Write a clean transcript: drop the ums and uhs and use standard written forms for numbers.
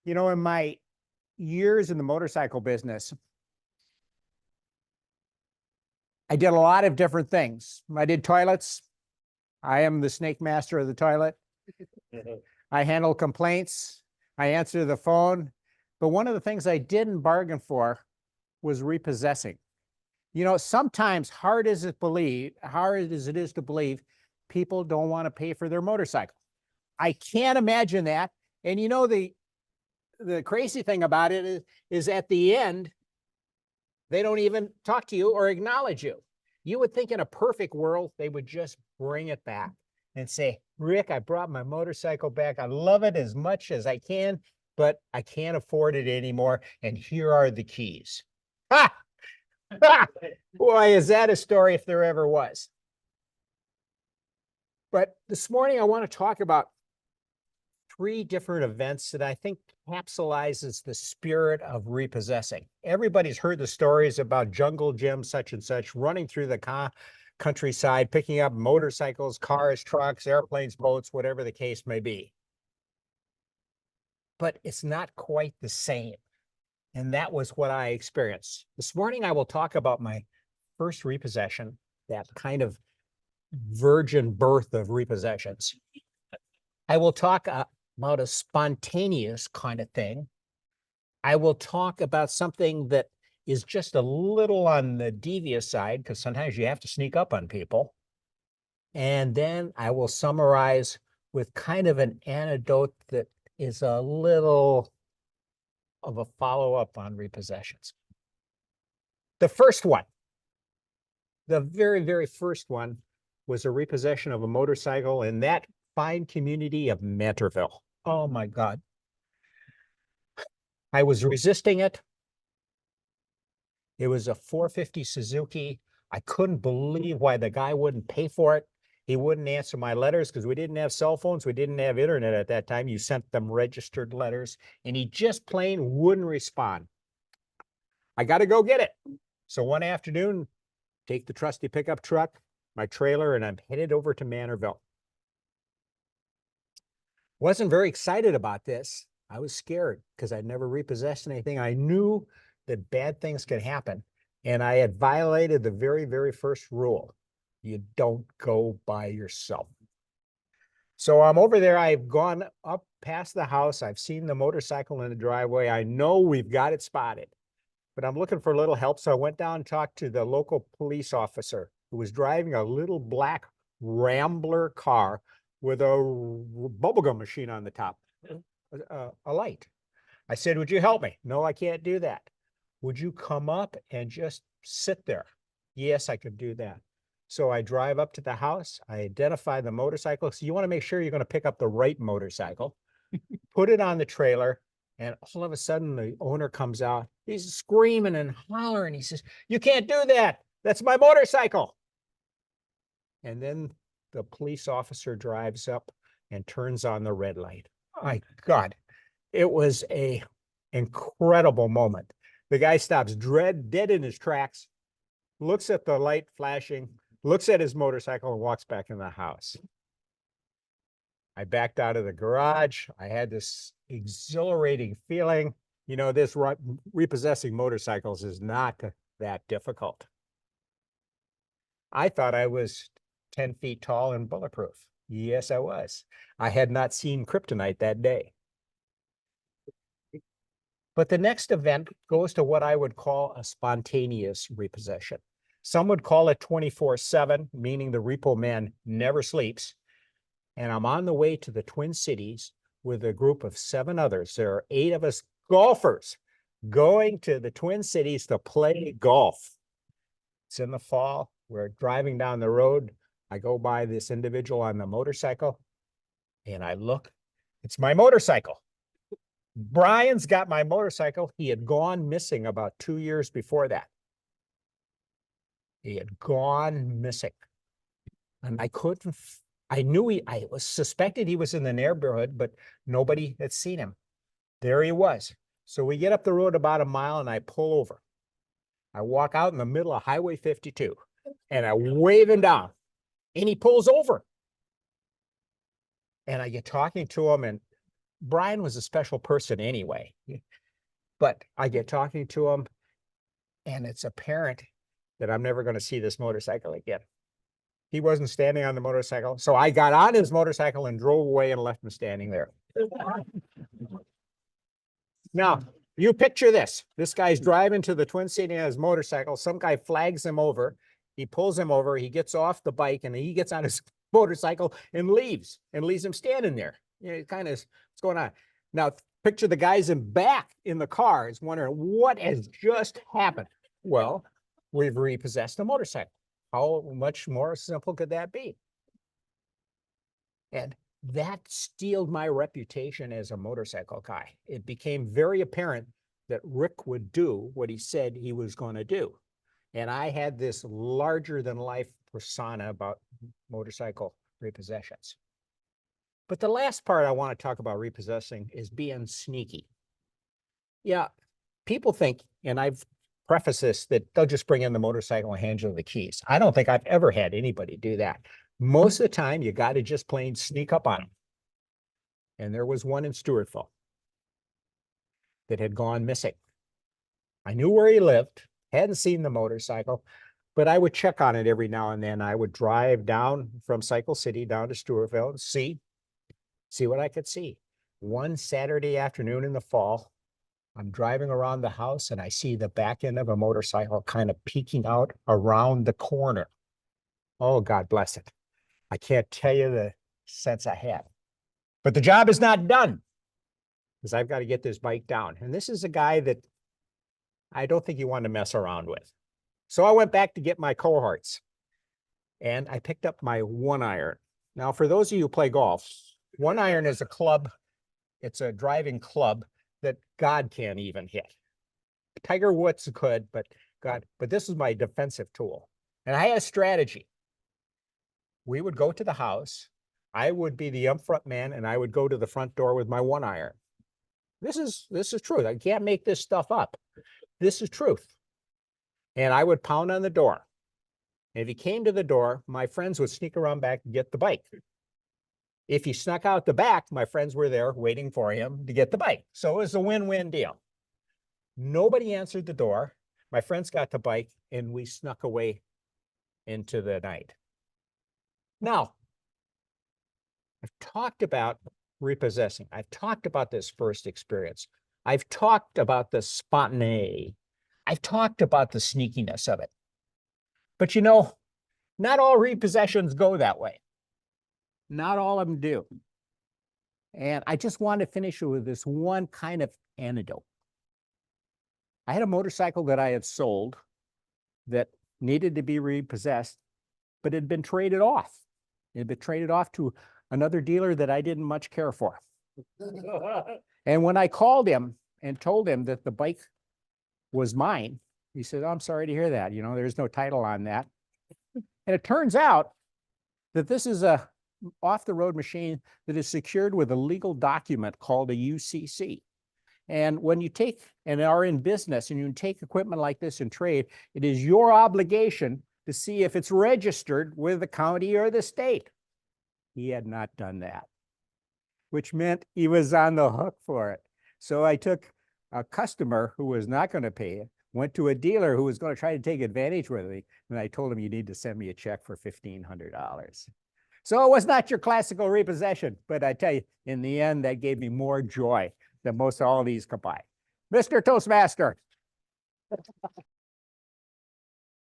You know, in my years in the motorcycle business, I did a lot of different things. I did toilets. I am the snake master of the toilet. I handle complaints. I answer the phone. But one of the things I didn't bargain for was repossessing. You know, sometimes hard as it is to believe, people don't want to pay for their motorcycle. I can't imagine that. And you know, the crazy thing about it is at the end, they don't even talk to you or acknowledge you. You would think in a perfect world, they would just bring it back and say, Rick, I brought my motorcycle back. I love it as much as I can, but I can't afford it anymore. And here are the keys. Ha! Ha! Boy, is that a story if there ever was. But this morning, I want to talk about 3 different events that I think capsulizes the spirit of repossessing. Everybody's heard the stories about Jungle Jim such and such running through the countryside, picking up motorcycles, cars, trucks, airplanes, boats, whatever the case may be. But it's not quite the same. And that was what I experienced. This morning, I will talk about my first repossession, that kind of virgin birth of repossessions. I will talk about a spontaneous kind of thing. I will talk about something that is just a little on the devious side, because sometimes you have to sneak up on people. And then I will summarize with kind of an anecdote that is a little of a follow-up on repossessions. The first one, the very, very first one, was a repossession of a motorcycle in that fine community of Mantorville. Oh my God. I was resisting it. It was a 450 Suzuki. I couldn't believe why the guy wouldn't pay for it. He wouldn't answer my letters because we didn't have cell phones. We didn't have internet at that time. You sent them registered letters, and he just plain wouldn't respond. I got to go get it. So one afternoon, take the trusty pickup truck, my trailer, and I'm headed over to Manorville. Wasn't very excited about this. I was scared because I'd never repossessed anything. I knew that bad things could happen. And I had violated the very, very first rule. You don't go by yourself. So I'm over there. I've gone up past the house. I've seen the motorcycle in the driveway. I know we've got it spotted, but I'm looking for a little help. So I went down and talked to the local police officer who was driving a little black Rambler car with a bubblegum machine on the top, a light. I said, would you help me? No, I can't do that. Would you come up and just sit there? Yes, I could do that. So I drive up to the house. I identify the motorcycle. So you want to make sure you're going to pick up the right motorcycle, put it on the trailer, and all of a sudden the owner comes out. He's screaming and hollering. He says, you can't do that. That's my motorcycle. And then the police officer drives up and turns on the red light. My God, it was an incredible moment. The guy stops dead in his tracks, looks at the light flashing, looks at his motorcycle, and walks back in the house. I backed out of the garage. I had this exhilarating feeling. You know, this repossessing motorcycles is not that difficult. I thought I was 10 feet tall and bulletproof. Yes, I was. I had not seen kryptonite that day. But the next event goes to what I would call a spontaneous repossession. Some would call it 24/7, meaning the repo man never sleeps. And I'm on the way to the Twin Cities with a group of 7 others. There are 8 of us golfers going to the Twin Cities to play golf. It's in the fall. We're driving down the road. I go by this individual on the motorcycle, and I look. It's my motorcycle. Brian's got my motorcycle. He had gone missing about 2 years before that. He had gone missing. And I knew I was suspected he was in the neighborhood, but nobody had seen him. There he was. So we get up the road about a mile and I pull over. I walk out in the middle of Highway 52 and I wave him down and he pulls over. And I get talking to him, and Brian was a special person anyway. But I get talking to him, and it's apparent that I'm never going to see this motorcycle again. He wasn't standing on the motorcycle, so I got on his motorcycle and drove away and left him standing there. Now, you picture this. This guy's driving to the Twin Cities on his motorcycle. Some guy flags him over. He pulls him over. He gets off the bike, and he gets on his motorcycle and leaves him standing there. You know, kind of what's going on. Now, picture the guys in back in the car is wondering what has just happened. Well, we've repossessed a motorcycle. How much more simple could that be? And that steeled my reputation as a motorcycle guy. It became very apparent that Rick would do what he said he was going to do. And I had this larger than life persona about motorcycle repossessions. But the last part I want to talk about repossessing is being sneaky. Yeah, people think, and I've prefaced this, that they'll just bring in the motorcycle and hand you the keys. I don't think I've ever had anybody do that. Most of the time, you got to just plain sneak up on them. And there was one in Stewartville that had gone missing. I knew where he lived, hadn't seen the motorcycle, but I would check on it every now and then. I would drive down from Cycle City down to Stewartville and see what I could see. One Saturday afternoon in the fall, I'm driving around the house and I see the back end of a motorcycle kind of peeking out around the corner. Oh, God bless it. I can't tell you the sense I had. But the job is not done because I've got to get this bike down. And this is a guy that I don't think you want to mess around with. So I went back to get my cohorts and I picked up my 1-iron. Now, for those of you who play golf, 1-iron is a club. It's a driving club that God can't even hit. Tiger Woods could, but this is my defensive tool. And I had a strategy. We would go to the house. I would be the upfront man, and I would go to the front door with my 1-iron. This is truth. I can't make this stuff up. This is truth. And I would pound on the door. And if he came to the door, my friends would sneak around back and get the bike. If he snuck out the back, my friends were there waiting for him to get the bike. So it was a win-win deal. Nobody answered the door. My friends got the bike, and we snuck away into the night. Now, I've talked about repossessing. I've talked about this first experience. I've talked about the spontaneity. I've talked about the sneakiness of it. But you know, not all repossessions go that way. Not all of them do. And I just want to finish with this one kind of anecdote. I had a motorcycle that I had sold that needed to be repossessed, but it had been traded off. It had been traded off to another dealer that I didn't much care for. And when I called him and told him that the bike was mine, he said, "Oh, I'm sorry to hear that. You know, there's no title on that." And it turns out that this is a off-the-road machine that is secured with a legal document called a UCC. And when you take and are in business and you take equipment like this in trade, it is your obligation to see if it's registered with the county or the state. He had not done that, which meant he was on the hook for it. So I took a customer who was not going to pay it, went to a dealer who was going to try to take advantage of me, and I told him, "You need to send me a check for $1,500. So it was not your classical repossession, but I tell you, in the end, that gave me more joy than most all of these combined. Mr. Toastmaster.